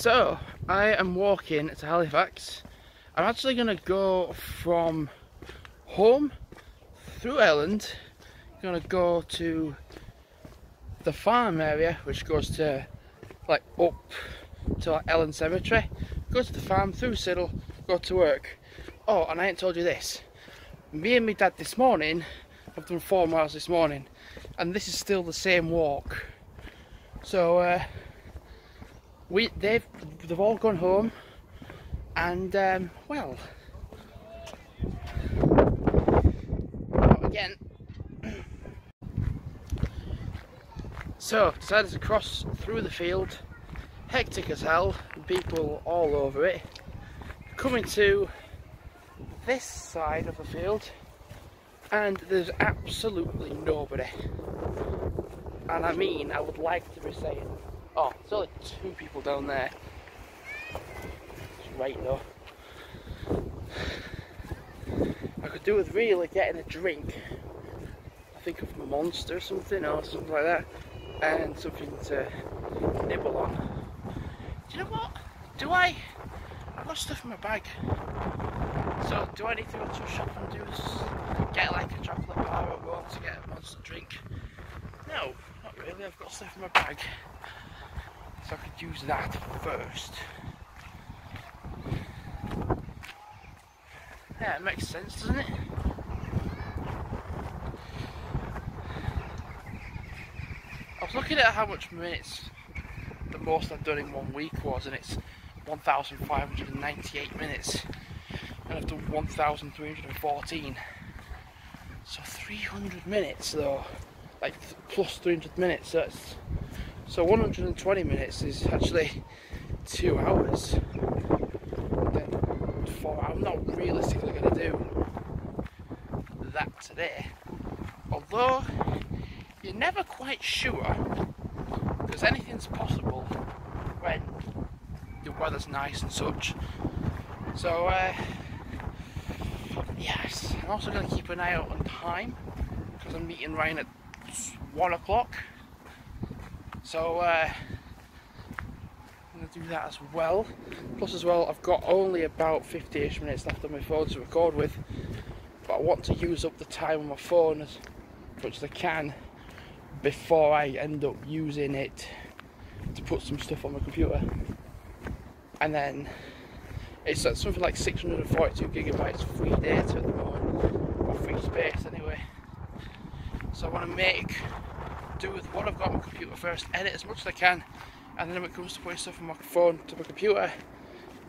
So, I am walking to Halifax. I'm actually going to go from home through Elland. I'm going to go to the farm area, which goes to like up to like Elland Cemetery. Go to the farm, through Siddal, go to work. Oh, and I ain't told you this. Me and my dad this morning have done 4 miles this morning, and this is still the same walk. So they've all gone home, and well, not again. So decided to cross through the field, hectic as hell, people all over it. Coming to this side of the field, and there's absolutely nobody. And I mean, I would like to be saying, oh, there's only 2 people down there. It's right though. I could do with really getting a drink. I think of a Monster or something like that, and something to nibble on. Do you know what? I've got stuff in my bag. So do I need to go to a shop and get like a chocolate bar or go to get a Monster drink? No, not really. I've got stuff in my bag, so I could use that first. Yeah, it makes sense, doesn't it? I was looking at how much minutes the most I've done in 1 week was, and it's 1,598 minutes, and I've done 1,314. So 300 minutes though, like plus 300 minutes. So 120 minutes is actually 2 hours. Then 4 hours. I'm not realistically going to do that today. Although you're never quite sure, because anything's possible when the weather's nice and such. So yes, I'm also going to keep an eye out on time, because I'm meeting Ryan at 1 o'clock. So I'm going to do that as well. Plus as well, I've got only about 50-ish minutes left on my phone to record with, but I want to use up the time on my phone as much as I can before I end up using it to put some stuff on my computer. And then it's something like 642 gigabytes free data at the moment, or free space anyway. So I want to make do with what I've got on my computer first, edit as much as I can, and then when it comes to putting stuff on my phone to my computer,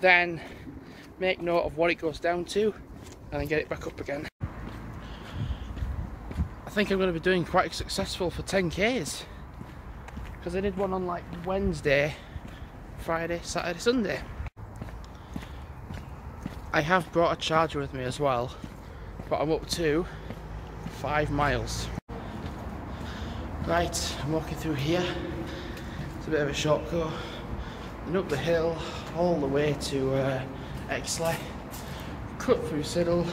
then make note of what it goes down to, and then get it back up again. I think I'm going to be doing quite successful for 10Ks, because I did one on like Wednesday, Friday, Saturday, Sunday. I have brought a charger with me as well, but I'm up to 5 miles. Right, I'm walking through here. It's a bit of a shortcut, and up the hill all the way to Exley, cut through Siddal,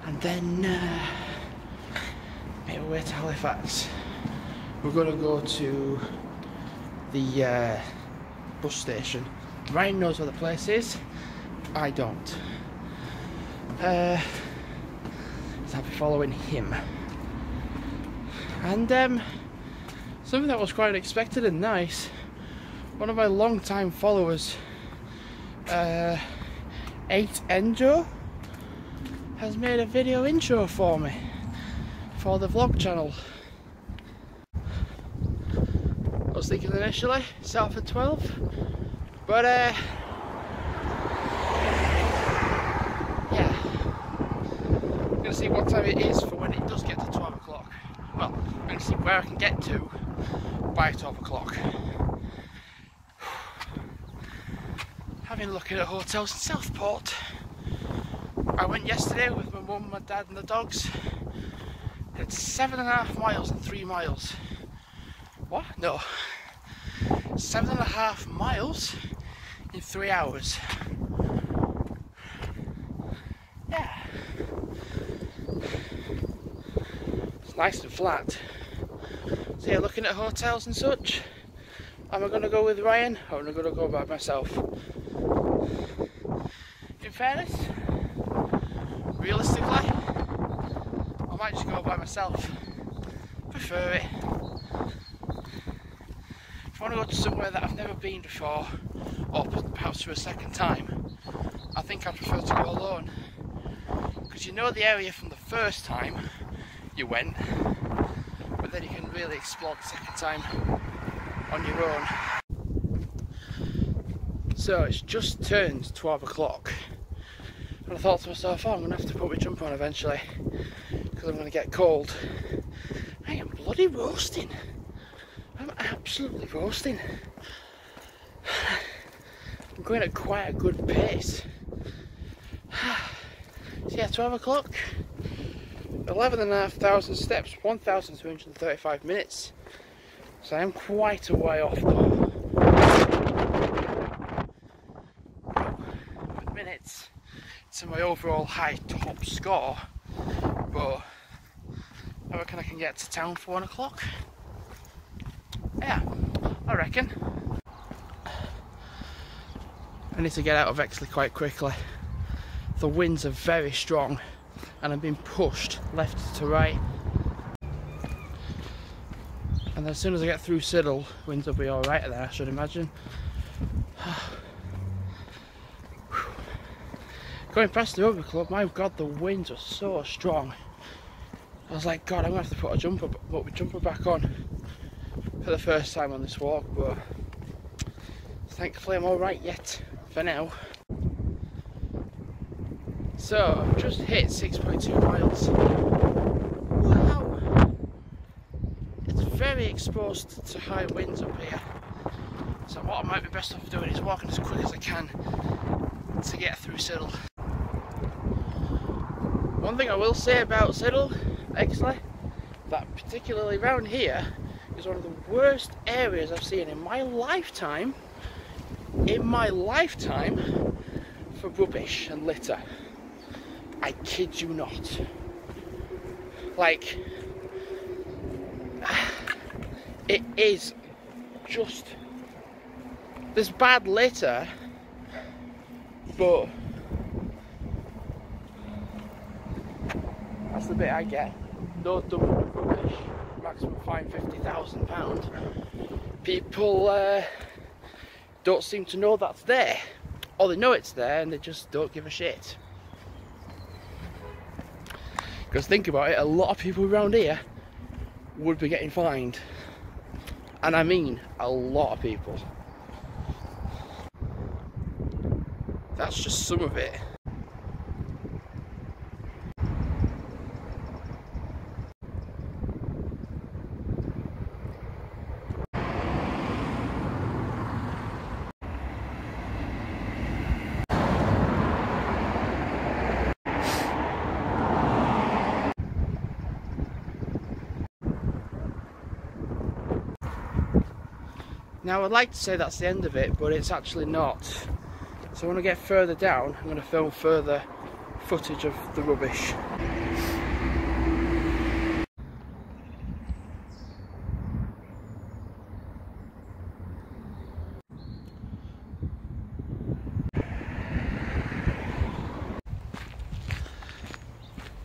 and then make our way to Halifax. We're going to go to the bus station. Ryan knows where the place is, I don't. So I'll be following him. And something that was quite unexpected and nice, one of my long-time followers, 8Enjo, has made a video intro for me for the vlog channel. I was thinking initially Salford 12, but yeah, I'm going to see what time it is for when it does get to 12 o'clock. Well, I'm going to see where I can get to by 12 o'clock. Having a look at hotels in Southport. I went yesterday with my mum, my dad and the dogs. It's 7.5 miles and 3 miles. What? No. 7.5 miles in 3 hours. Yeah. It's nice and flat. So yeah, looking at hotels and such. Am I going to go with Ryan or am I going to go by myself? In fairness, realistically, I might just go by myself. Prefer it. If I want to go to somewhere that I've never been before, or perhaps for a second time, I think I prefer to go alone. Because you know the area from the first time you went, but then you can really explore the second time on your own. So it's just turned 12 o'clock and I thought to myself, oh, I'm going to have to put my jumper on eventually because I'm going to get cold. I am bloody roasting. I'm absolutely roasting. I'm going at quite a good pace. So yeah, 12 o'clock, 11,500 steps, 1,235 minutes. So I am quite a way off though. With minutes to my overall high top score, but I reckon I can get to town for 1 o'clock. Yeah, I reckon. I need to get out of Exley quite quickly. The winds are very strong and I'm being pushed left to right. And as soon as I get through Siddal, winds will be alright there, I should imagine. Going past the Rugby Club, my god, the winds are so strong. I was like, God, I'm going to have to put a jumper back on for the first time on this walk, but thankfully I'm alright yet, for now. So, I've just hit 6.2 miles. Wow! It's very exposed to high winds up here. So what I might be best off doing is walking as quick as I can to get through Siddal. One thing I will say about Siddal, Exley, that particularly around here is one of the worst areas I've seen in my lifetime, for rubbish and litter. I kid you not. Like, it is just, there's bad litter, but that's the bit I get. No dumping of rubbish, maximum fine £50,000. People don't seem to know that's there, or they know it's there and they just don't give a shit. Because think about it, a lot of people around here would be getting fined. And I mean a lot of people. That's just some of it. Now I'd like to say that's the end of it, but it's actually not. So when I get further down, I'm going to film further footage of the rubbish.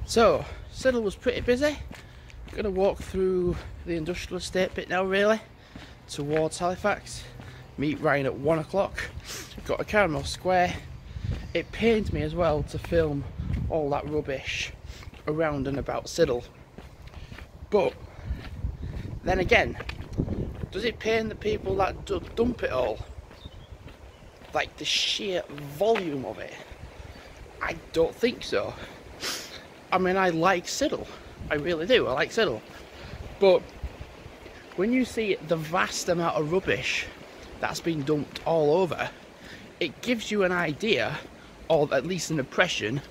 So, Siddal was pretty busy. I'm going to walk through the industrial estate bit now really, towards Halifax. Meet Ryan at 1 o'clock. Got a Caramel Square. It pained me as well to film all that rubbish around and about Siddal. But then again, does it pain the people that dump it all? Like the sheer volume of it? I don't think so. I mean, I like Siddal. I really do. I like Siddal. But when you see the vast amount of rubbish that's been dumped all over, it gives you an idea, or at least an impression,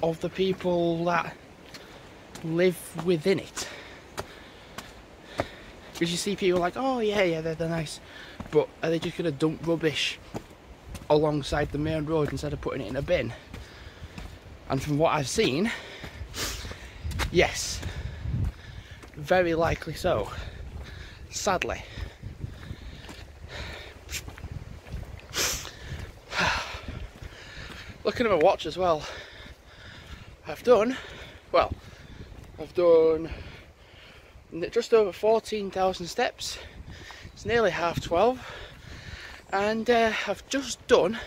of the people that live within it. Because you see people like, oh yeah, they're nice, but are they just going to dump rubbish alongside the main road instead of putting it in a bin? And from what I've seen, yes, very likely so. Sadly. Looking at my watch as well, I've done just over 14,000 steps. It's nearly 12:30, and I've just done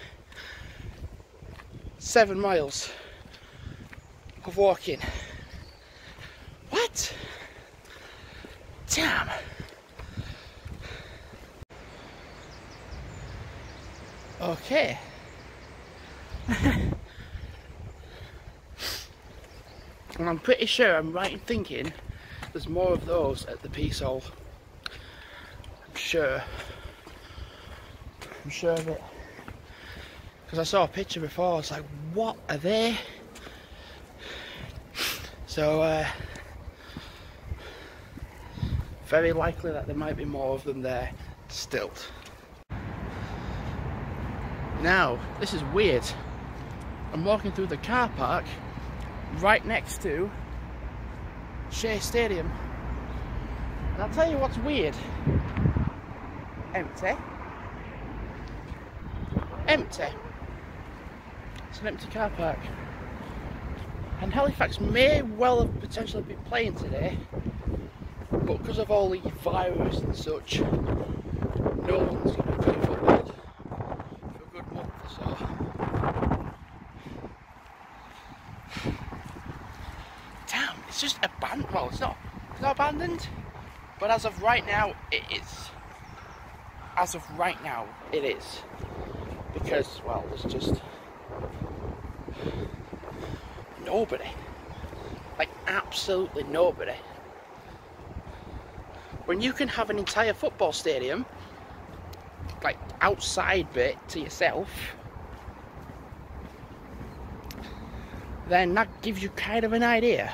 7 miles of walking. What? Damn. Okay. And I'm pretty sure I'm right in thinking there's more of those at the Peace Hole. I'm sure of it. Because I saw a picture before, I was like, what are they? So, very likely that there might be more of them there still. Now, this is weird. I'm walking through the car park right next to Shea Stadium. And I'll tell you what's weird. Empty. Empty. It's an empty car park. And Halifax may well have potentially been playing today, but because of all the virus and such, no one's going to be playing football for a good month or so. Damn, it's just abandoned. Well, it's not abandoned, but as of right now, it is. As of right now, it is. Because, well, there's just nobody. Like, absolutely nobody. When you can have an entire football stadium, like, outside bit to yourself, then that gives you kind of an idea.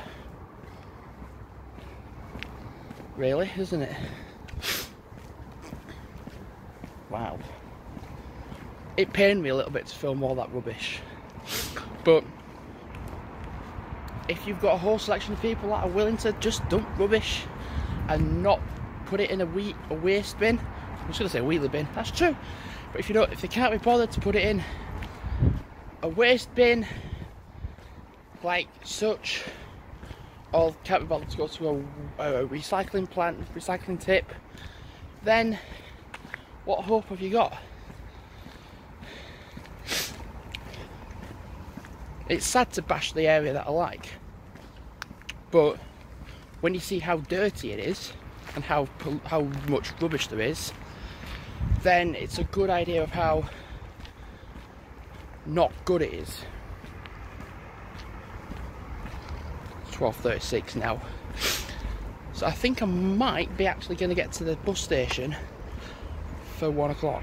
Really, isn't it? Wow. It pained me a little bit to film all that rubbish. But if you've got a whole selection of people that are willing to just dump rubbish and not put it in a waste bin, I was going to say wheelie bin, that's true. But if they can't be bothered to put it in a waste bin like such, or can't be bothered to go to a recycling plant, recycling tip, then what hope have you got? It's sad to bash the area that I like, but when you see how dirty it is and how much rubbish there is, then it's a good idea of how not good it is. 12:36 now, so I think I might be actually going to get to the bus station for 1 o'clock.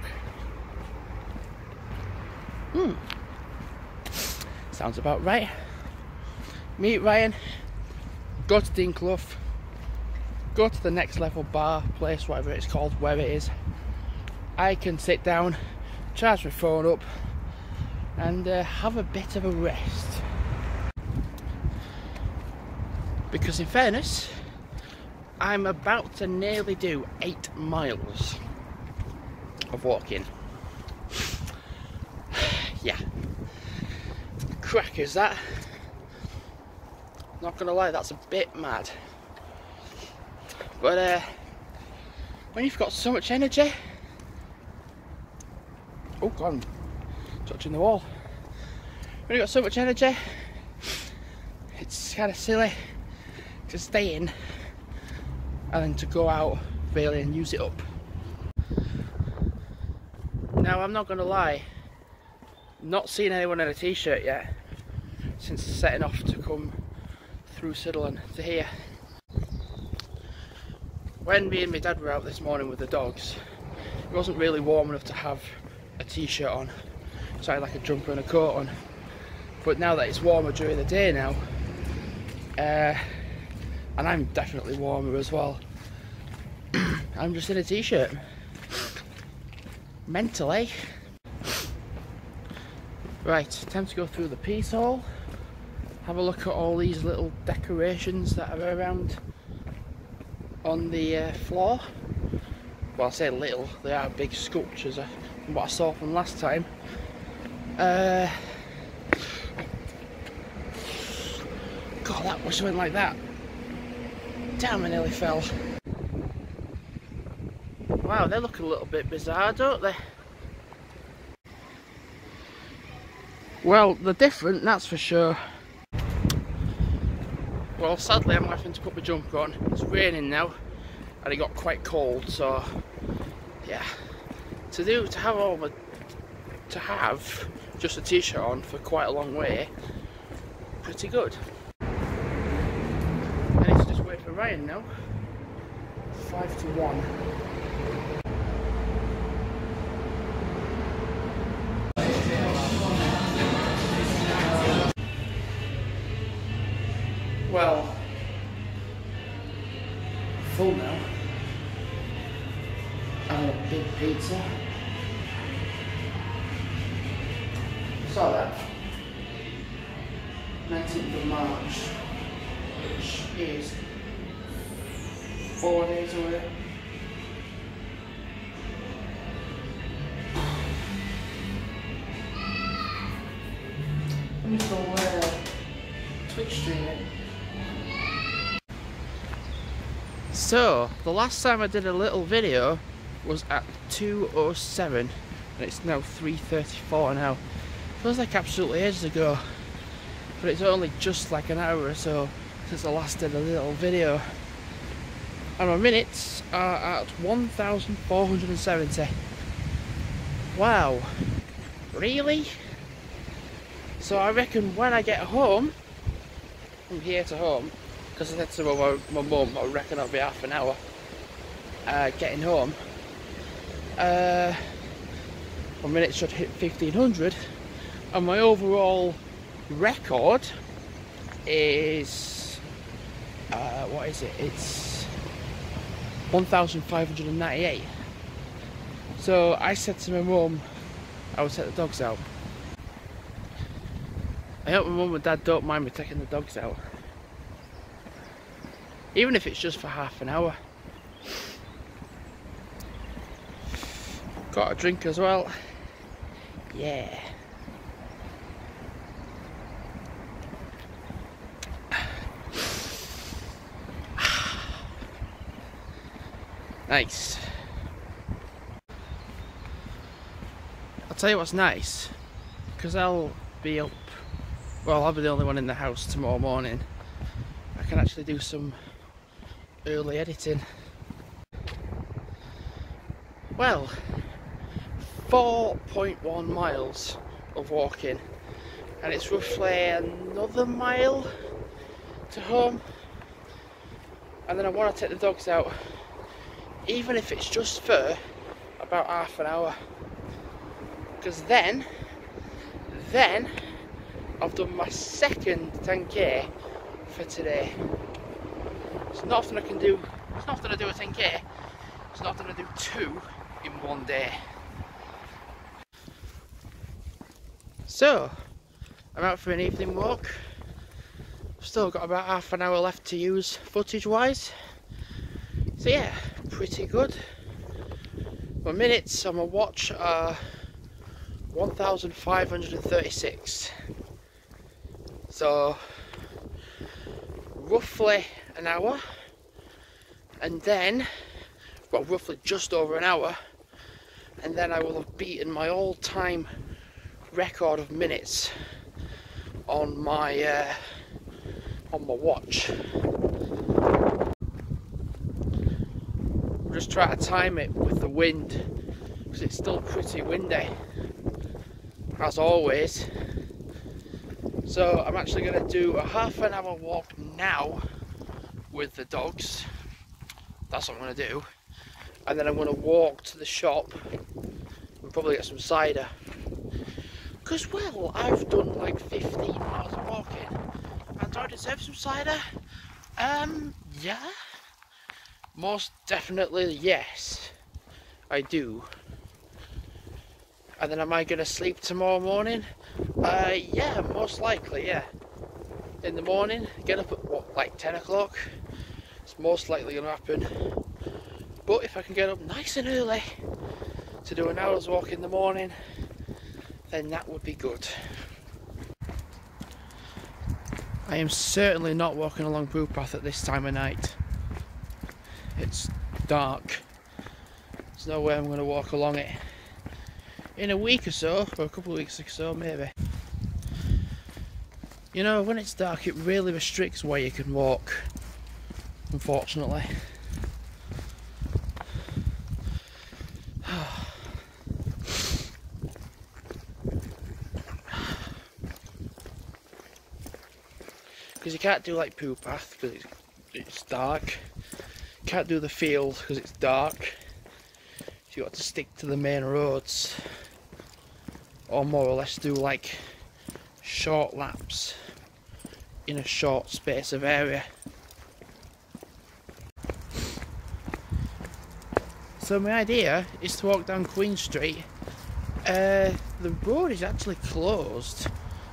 Sounds about right. Meet Ryan, go to Dean Clough, go to the Next Level bar, place, whatever it's called, where it is. I can sit down, charge my phone up, and have a bit of a rest. Because in fairness, I'm about to nearly do 8 miles of walking. Yeah. Crackers, that. Not gonna lie, that's a bit mad. But when you've got so much energy, oh god, I'm touching the wall. When you've got so much energy, it's kind of silly to stay in and then to go out really and use it up. Now, I'm not gonna lie, not seen anyone in a t-shirt yet since setting off to come through Siddal and to here. When me and my dad were out this morning with the dogs, it wasn't really warm enough to have a t-shirt on, so I had like a jumper and a coat on. But now that it's warmer during the day now, and I'm definitely warmer as well, I'm just in a t-shirt. Mentally. Right, time to go through the Peace Hall, have a look at all these little decorations that are around on the floor. Well, I say little, they are big sculptures from what I saw from last time. God, that must have went like that. Damn, I nearly fell. Wow, they look a little bit bizarre, don't they? Well, they're different, that's for sure. Well, sadly I'm having to put my jumper on. It's raining now, and it got quite cold, so yeah. To have just a t-shirt on for quite a long way, pretty good. I need to just wait for Ryan now. 5-1. Well, full now. And a big pizza. Saw that. 19th of March, which is 4 days away. I'm just going to Twitch stream it. So, the last time I did a little video was at 2:07 and it's now 3:34 now. Feels like absolutely ages ago, but it's only just like an hour or so since I last did a little video. And my minutes are at 1,470. Wow, really? So I reckon when I get home, from here to home, because I said to my mum, I reckon I'll be half an hour getting home. My minutes should hit 1,500, and my overall record is what is it? It's 1,598. So I said to my mum I would take the dogs out. I hope my mum and dad don't mind me taking the dogs out, even if it's just for half an hour. Got a drink as well. Yeah. Nice. I'll tell you what's nice, because I'll be up, well, I'll be the only one in the house tomorrow morning. I can actually do some early editing. Well, 4.1 miles of walking, and it's roughly another mile to home, and then I want to take the dogs out, even if it's just for about half an hour, because then I've done my second 10k for today. It's not often I can do, it's not often I do a 10k, it's not often I do 2 in one day. So, I'm out for an evening walk. Still got about half an hour left to use footage wise. So yeah, pretty good. My minutes on my watch are 1,536. So, roughly an hour. And then, well, roughly just over an hour. And then I will have beaten my all-time record of minutes on my watch. I'm just trying to time it with the wind, because it's still pretty windy as always. So I'm actually going to do a half an hour walk now with the dogs. That's what I'm going to do, and then I'm going to walk to the shop and probably get some cider. Because, well, I've done like 15 miles of walking, and do I deserve some cider? Yeah. Most definitely, yes, I do. And then am I going to sleep tomorrow morning? Yeah, most likely, yeah. In the morning, get up at what, like 10 o'clock? It's most likely going to happen. But if I can get up nice and early to do an hour's walk in the morning, then that would be good. I I am certainly not walking along Poo Path at this time of night. It's dark. There's no way I'm going to walk along it. In a week or so, or a couple of weeks or so maybe. You know, when it's dark it really restricts where you can walk, unfortunately. Because you can't do like Poo Path because it's dark. You can't do the field because it's dark. So you got to stick to the main roads, or more or less do like short laps in a short space of area. So my idea is to walk down Queen Street. The road is actually closed,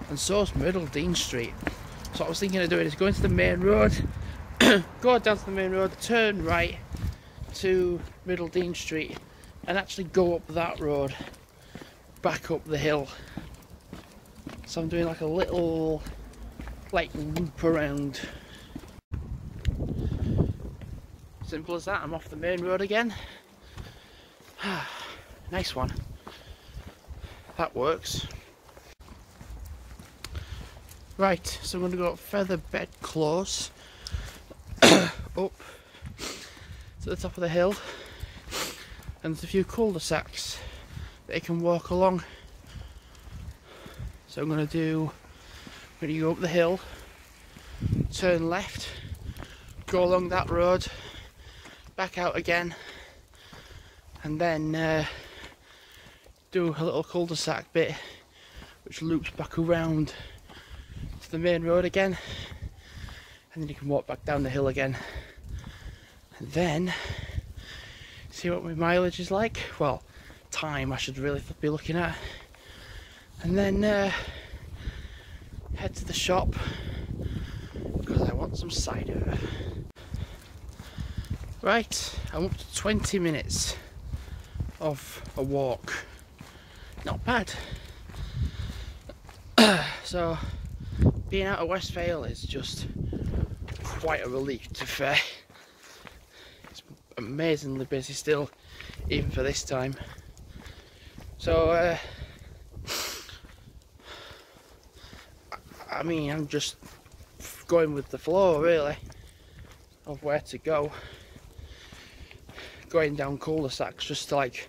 and so is Middle Dean Street. So what I was thinking of doing is going to the main road, go down to the main road, turn right to Middle Dean Street, and actually go up that road, back up the hill. So I'm doing like a little, like, loop around. Simple as that. I'm off the main road again. Nice one. That works. Right, so I'm going to go further bed close up to the top of the hill, and there's a few cul-de-sacs that you can walk along. So I'm going to go up the hill, turn left, go along that road, back out again, and then do a little cul-de-sac bit which loops back around to the main road again, and then you can walk back down the hill again, and then see what my mileage is like. Well, time I should really be looking at, and then head to the shop because I want some cider. Right, I'm up to 20 minutes of a walk. Not bad. So being out of Westvale is just quite a relief, to be fair. It's amazingly busy still, even for this time. So I mean, I'm just going with the flow really of where to go. Going down cul-de-sacs just to like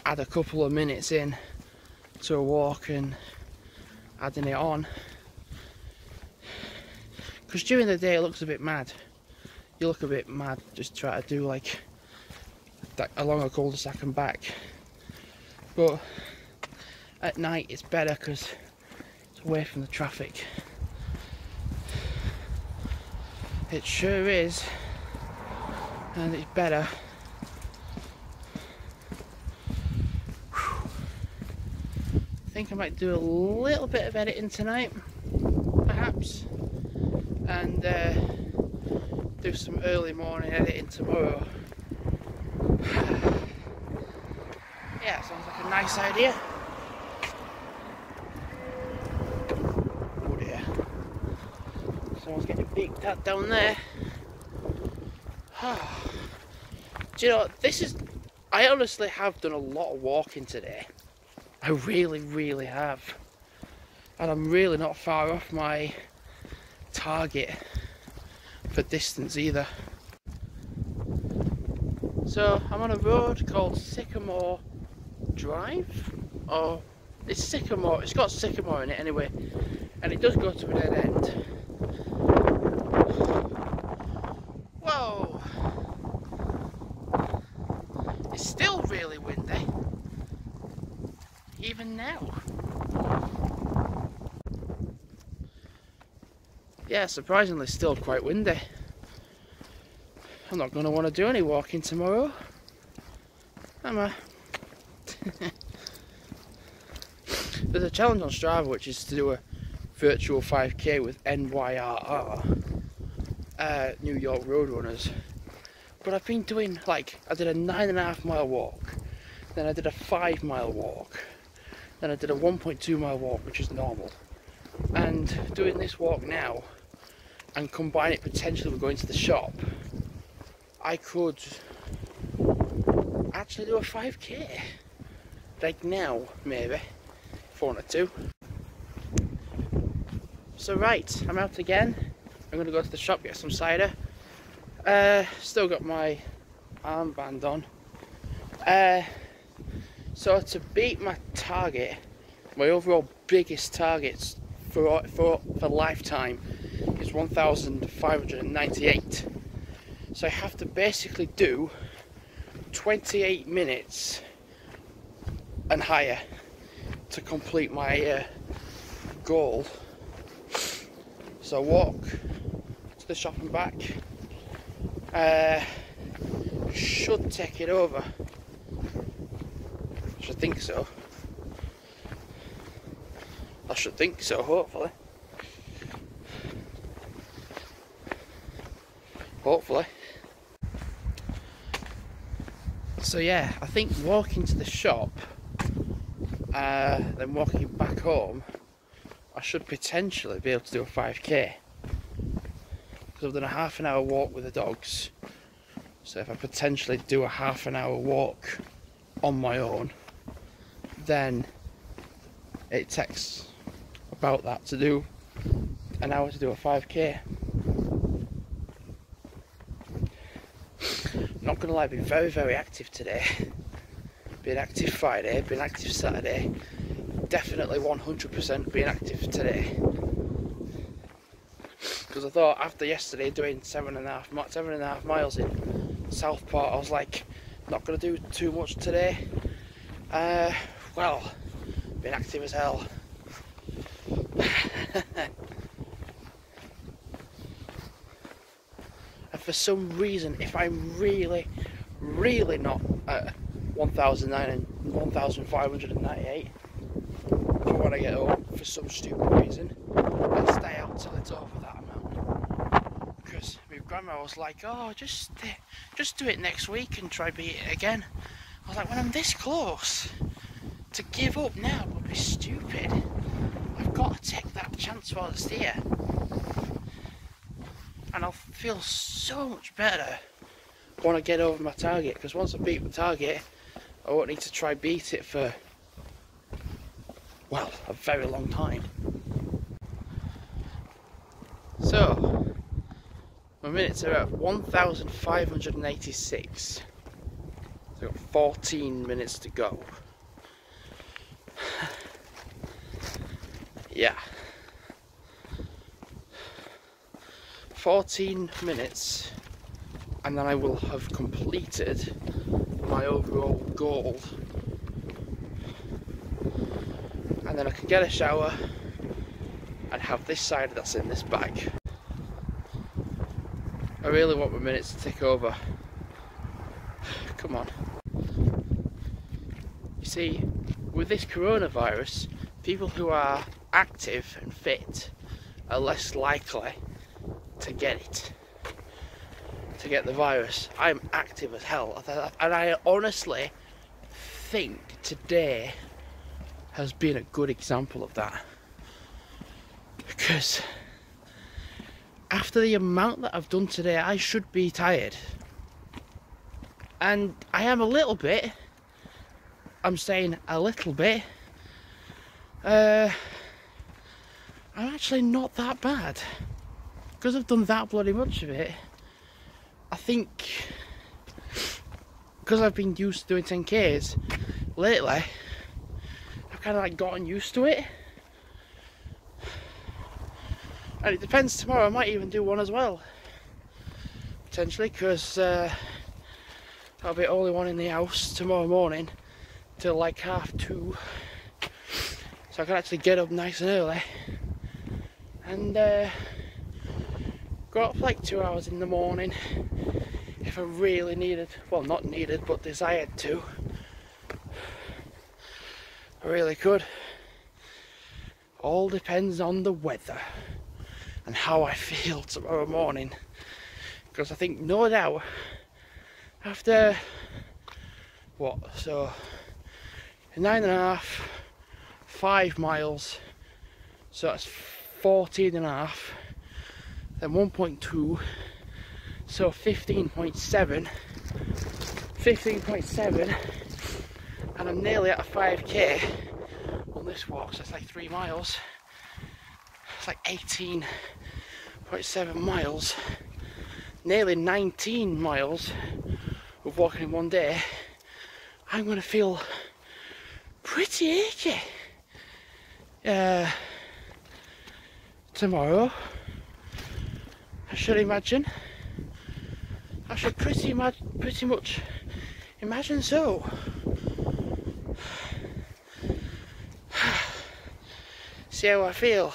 add a couple of minutes in to a walk and adding it on. Because during the day it looks a bit mad. You look a bit mad just try to do like that along a cul-de-sac and back. But at night it's better because it's away from the traffic. It sure is, and it's better. I think I might do a little bit of editing tonight, perhaps, and do some early morning editing tomorrow. Yeah, sounds like a nice idea. Oh dear. Someone's getting beaked at down there. Do you know, I honestly have done a lot of walking today. I really have, and I'm really not far off my target for distance either. So I'm on a road called Sycamore Drive, or it's Sycamore, it's got Sycamore in it anyway, and it does go to a dead end. Whoa! It's still really windy. Even now. Yeah, surprisingly still quite windy. I'm not going to want to do any walking tomorrow, am I? There's a challenge on Strava which is to do a virtual 5k with NYRR, New York Roadrunners. But I've been doing, like, I did a 9.5 mile walk, then I did a 5 mile walk, then I did a 1.2 mile walk, which is normal, and doing this walk now and combine it potentially with going to the shop, I could actually do a 5k. Like now, maybe, if I wanted to. So right, I'm out again. I'm gonna go to the shop, get some cider. Still got my armband on. So to beat my target, my overall biggest targets for lifetime is 1,598. So I have to basically do 28 minutes and higher to complete my goal. So walk to the shop and back. Should take it over. I should think so. Hopefully. So yeah, I think walking to the shop, then walking back home, I should potentially be able to do a 5k. Because I've done a half an hour walk with the dogs. So if I potentially do a half an hour walk on my own, then it takes about that to do an hour to do a 5k. Not gonna lie, I've been very, very active today. Been active Friday, been active Saturday, definitely 100% being active today. Because I thought after yesterday doing 7.5 miles in Southport, I was like, not gonna do too much today. Well, been active as hell. And for some reason, if I'm really not at 1,598 for when I get home, for some stupid reason, I stay out till it's over that amount. Because my grandma was like, oh, just do it next week and try beat it again. I was like, when I'm this close, to give up now would be stupid. I've got to take that chance while it's there. And I'll feel so much better when I get over my target, because once I beat my target, I won't need to try beat it for, well, a very long time. So, my minutes are at 1,586. So I've got 14 minutes to go. Yeah. 14 minutes and then I will have completed my overall goal, and then I can get a shower and have this cider that's in this bag. I really want my minutes to tick over. Come on. You see, with this coronavirus, people who are active and fit are less likely to get it, to get the virus. I'm active as hell, and I honestly think today has been a good example of that, because after the amount that I've done today, I should be tired, and I am a little bit. I'm saying a little bit. I'm actually not that bad, because I've done that bloody much of it. I think because I've been used to doing 10Ks lately, I've kind of like gotten used to it. And it depends, tomorrow I might even do one as well, potentially, because I'll be only one in the house tomorrow morning till like 2:30, so I can actually get up nice and early and go up for like 2 hours in the morning if I really needed, well, not needed but desired to. I really could. All depends on the weather and how I feel tomorrow morning, because I think no doubt after what, so 9.5, 5 miles, so that's 14.5, then 1.2, so 15.7, 15.7, and I'm nearly at a 5k on this walk, so it's like 3 miles. It's like 18.7 miles, nearly 19 miles of walking in one day. I'm going to feel pretty achy tomorrow, I should imagine. I should pretty much imagine so. See how I feel.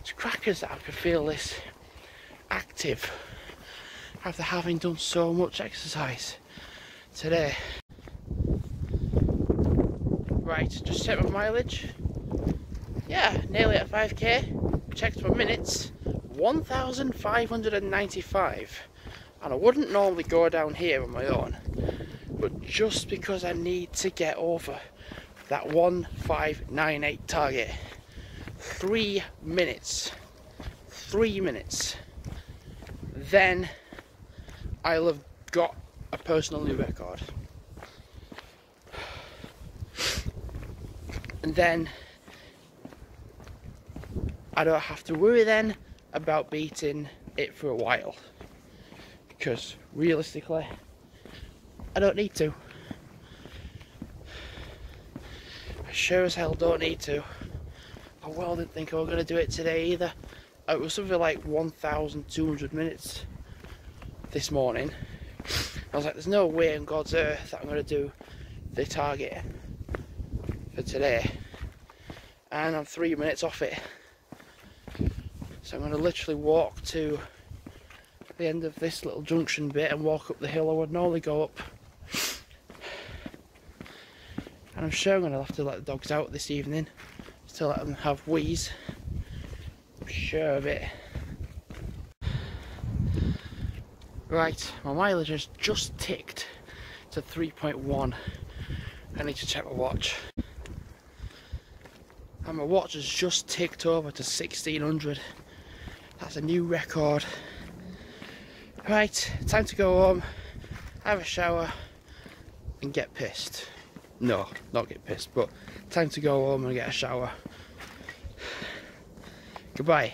It's crackers that I could feel this active after having done so much exercise today. Right, just check my mileage. Yeah, nearly at 5k. Checked my minutes, 1,595. And I wouldn't normally go down here on my own, but just because I need to get over that 1598 target, 3 minutes, 3 minutes, then I'll have got a personal new record. And then I don't have to worry then about beating it for a while, because realistically I don't need to. I sure as hell don't need to. I well didn't think I was going to do it today either. It was something like 1,200 minutes this morning. I was like, there's no way in God's earth that I'm going to do the target for today, and I'm 3 minutes off it. So I'm going to literally walk to the end of this little junction bit and walk up the hill I would normally go up. And I'm sure I'm going to have to let the dogs out this evening to let them have wheeze. I'm sure of it. Right, my mileage has just ticked to 3.1. I need to check my watch. And my watch has just ticked over to 1600. That's a new record. Right, time to go home, have a shower and get pissed. No, not get pissed, but time to go home and get a shower. Goodbye.